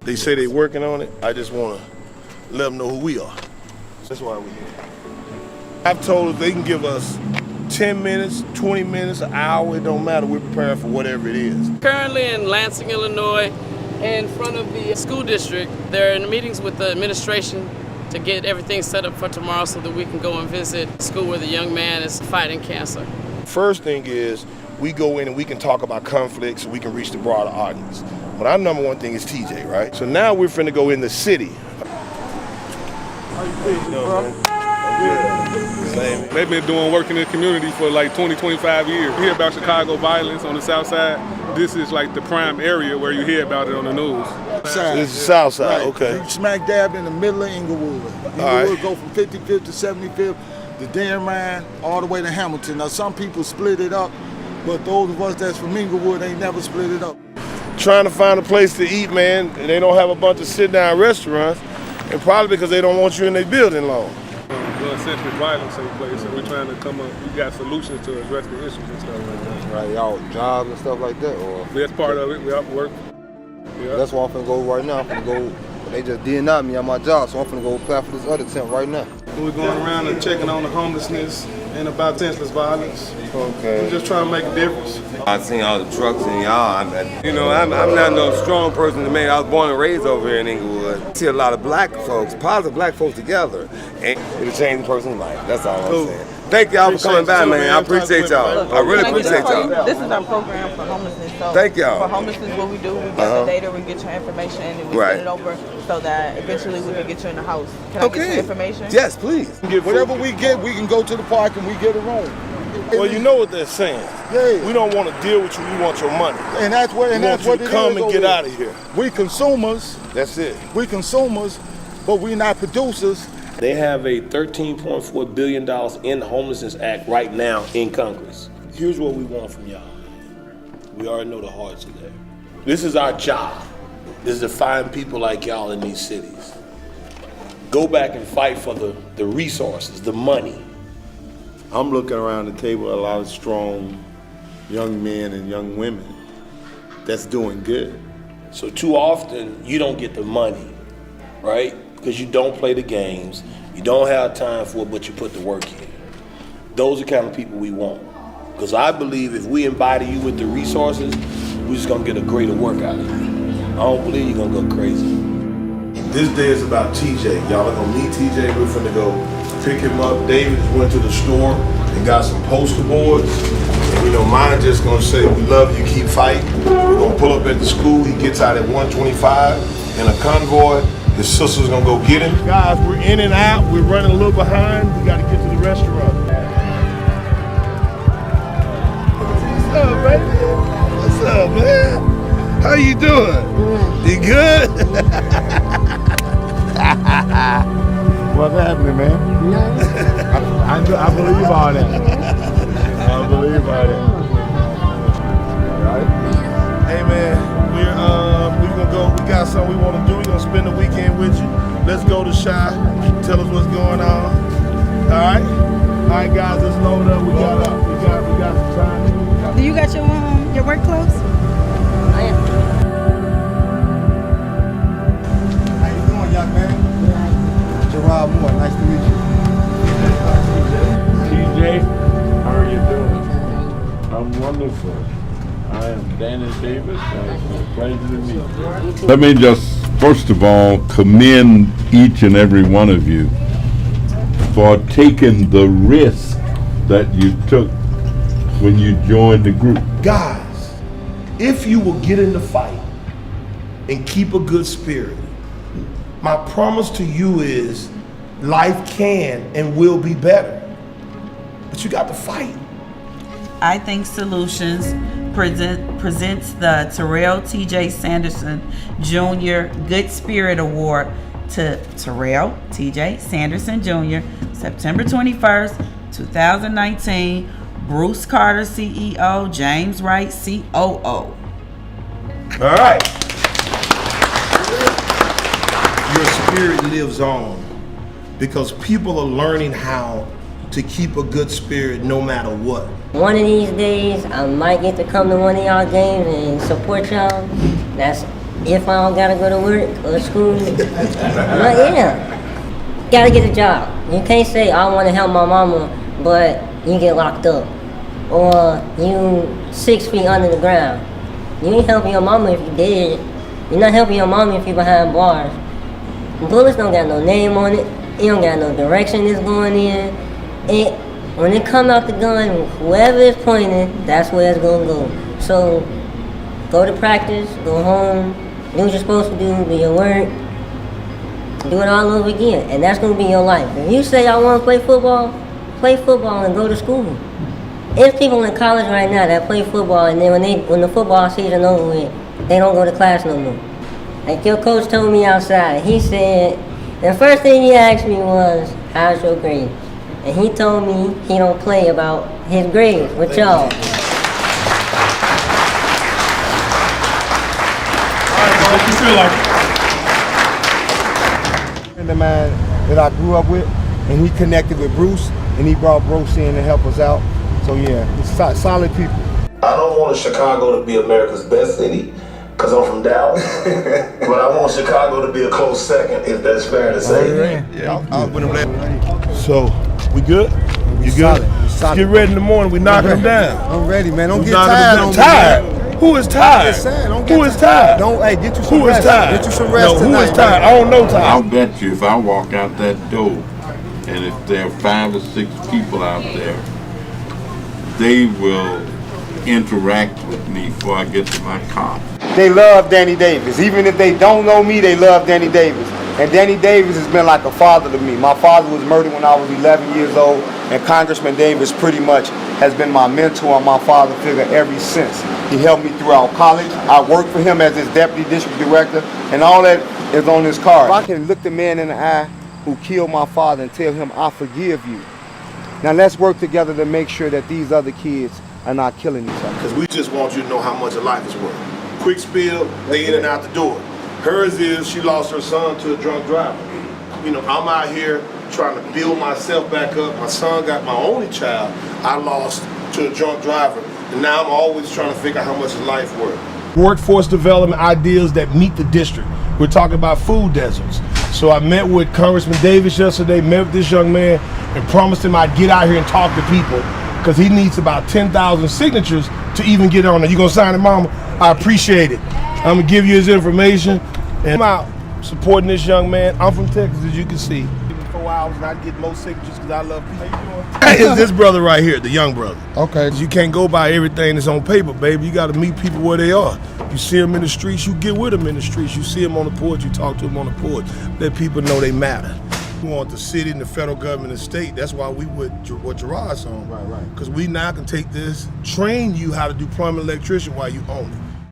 They say they're working on it. I just want to let them know who we are. That's why we're here. I've told them they can give us 10 minutes, 20 minutes, an hour, it don't matter. We're prepared for whatever it is. Currently in Lansing, Illinois, in front of the school district, they're in meetings with the administration to get everything set up for tomorrow so that we can go and visit the school where the young man is fighting cancer. First thing is we go in and we can talk about conflicts so we can reach the broader audience. But our number one thing is TJ, right? So now we're finna go in the city. How you feeling, bro? They've been work in the community for like 20, 25 years. You hear about Chicago violence on the south side. This is like the prime area where you hear about it on the news. So this is the south side, right. Okay. You smack dab in the middle of Inglewood. Inglewood go from 55th to 75th, to Darien, all the way to Hamilton. Now some people split it up, but those of us that's from Inglewood ain't never split it up. Trying to find a place to eat, man, and they don't have a bunch of sit-down restaurants, and probably because they don't want you in their building long. Senseless violence take place, and we're trying to come up. We got solutions to address the issues and stuff like that. Right, y'all jobs and stuff like that, or that's part of it. We have to work. Yeah. That's why I'm finna go right now. I'm finna go. They just DNI'd me on my job, so I'm finna go apply for this other tent right now. We're going around and checking on the homelessness and about senseless violence. Okay. We're just trying to make a difference. I've seen all the trucks and y'all. I'm not no strong person to me. I was born and raised over here in Inglewood. I see a lot of black folks, positive black folks together, and it'll change the person's life. That's all I'm saying. Thank y'all for coming by, man. I appreciate y'all. I really appreciate y'all. This is our program for homelessness. So thank y'all. For homelessness, what we do, we get the data, we get your information, and we send it over so that eventually we can get you in the house. Can I get your information? Yes, please. Whatever we get, we can go to the park and we get a room. Well, you know what they're saying. Yeah. We don't want to deal with you. We want your money. And that's what. And that's what it is. Come and get out of here. We consumers. That's it. We consumers, but we not producers. They have a $13.4 billion in the Homelessness Act right now in Congress. Here's what we want from y'all. We already know the hearts are there. This is our job, is to find people like y'all in these cities. Go back and fight for the resources, the money. I'm looking around the table at a lot of strong young men and young women that's doing good. So too often, you don't get the money, right? Because you don't play the games, you don't have time for it, but you put the work in. Those are the kind of people we want. Because I believe if we embody you with the resources, we're just gonna get a greater work out of you. I don't believe you're gonna go crazy. This day is about TJ. Y'all are gonna meet TJ. We're finna go pick him up. David went to the store and got some poster boards. And mine just gonna say, we love you, keep fighting. We're gonna pull up at the school. He gets out at 1:25 in a convoy. His sister's gonna go get him. Guys, we're in and out. We're running a little behind. We gotta get to the restaurant. What's up, baby? What's up, man? How you doing? You good? What's happening, man? I believe all that. I believe all that. Right? Hey, man. We're gonna go. We got something we want to do. We're gonna spend the weekend with you. Let's go to Shy. Tell us what's going on. All right, guys. Let's load up. We got some time. Do you got your work clothes? I am. How you doing, young man? Gerard Moore. Nice to meet you. TJ, how are you doing? I'm wonderful. I am Danny Davis. It's a pleasure to meet you. Let me just, first of all, commend each and every one of you for taking the risk that you took when you joined the group. Guys, if you will get in the fight and keep a good spirit, my promise to you is life can and will be better. But you got to fight. I Think Solutions presents the Terrell T.J. Sanderson Jr. Good Spirit Award to Terrell T.J. Sanderson Jr. September 21st, 2019. Bruce Carter, CEO. James Wright, COO. All right. Your spirit lives on because people are learning how to keep a good spirit no matter what. One of these days, I might get to come to one of y'all games and support y'all. That's if I don't gotta go to work or school, but yeah, gotta get a job. You can't say I want to help my mama, but you get locked up, or you 6 feet under the ground. You ain't helping your mama if you dead. You're not helping your mama if you behind bars. Bullets don't got no name on it. It don't got no direction it's going in. When it come out the gun, whoever is pointing, that's where it's gonna go. So go to practice, go home, do what you're supposed to do your work, do it all over again, and that's gonna be your life. If you say I wanna play football and go to school. There's people in college right now that play football, and then when the football season over with, they don't go to class no more. Like your coach told me outside, he said, the first thing he asked me was, how's your grades? And he told me he don't play about his grades with y'all. What you feel like? A friend of mine that I grew up with, and he connected with Bruce, and he brought Bruce in to help us out. So yeah, it's solid people. I don't want Chicago to be America's best city, because I'm from Dallas. But I want Chicago to be a close second, if that's fair to say. Yeah, I was with him. So, we good? You good? Let's get ready in the morning. We knocking them down. I'm ready, man. Don't We get knocking tired them on me, down. man. Who is tired? I'm just saying, don't Who get is tired? Don't, hey, get you some Who rest. is tired? Get you some rest No, who tonight, is tired? man. I don't know tired. I'll bet you if I walk out that door, and if there are 5 or 6 people out there, they will interact with me before I get to my car. They love Danny Davis. Even if they don't know me, they love Danny Davis. And Danny Davis has been like a father to me. My father was murdered when I was 11 years old, and Congressman Davis pretty much has been my mentor and my father figure ever since. He helped me throughout college. I worked for him as his deputy district director, and all that is on his card. If I can look the man in the eye who killed my father and tell him, I forgive you. Now let's work together to make sure that these other kids are not killing each other. Because we just want you to know how much a life is worth. Quick spill, they in and out the door. Hers is she lost her son to a drunk driver. You know, I'm out here trying to build myself back up. My son got my only child I lost to a drunk driver. And now I'm always trying to figure out how much his life worth. Workforce development ideas that meet the district. We're talking about food deserts. So I met with Congressman Davis yesterday, met with this young man, and promised him I'd get out here and talk to people, because he needs about 10,000 signatures to even get on there. You gonna sign it, mama? I appreciate it. I'm gonna give you his information, and I'm out supporting this young man. I'm from Texas, as you can see. Give me 4 hours and I'd get most signatures because I love people. How you doing? It's this brother right here, the young brother. Okay. You can't go by everything that's on paper, baby. You gotta meet people where they are. You see them in the streets, you get with them in the streets. You see them on the porch, you talk to them on the porch. Let people know they matter. We want the city and the federal government and state. That's why we with what Gerard's on. Right. Because we now can take this, train you how to do plumbing, electrician while you own it.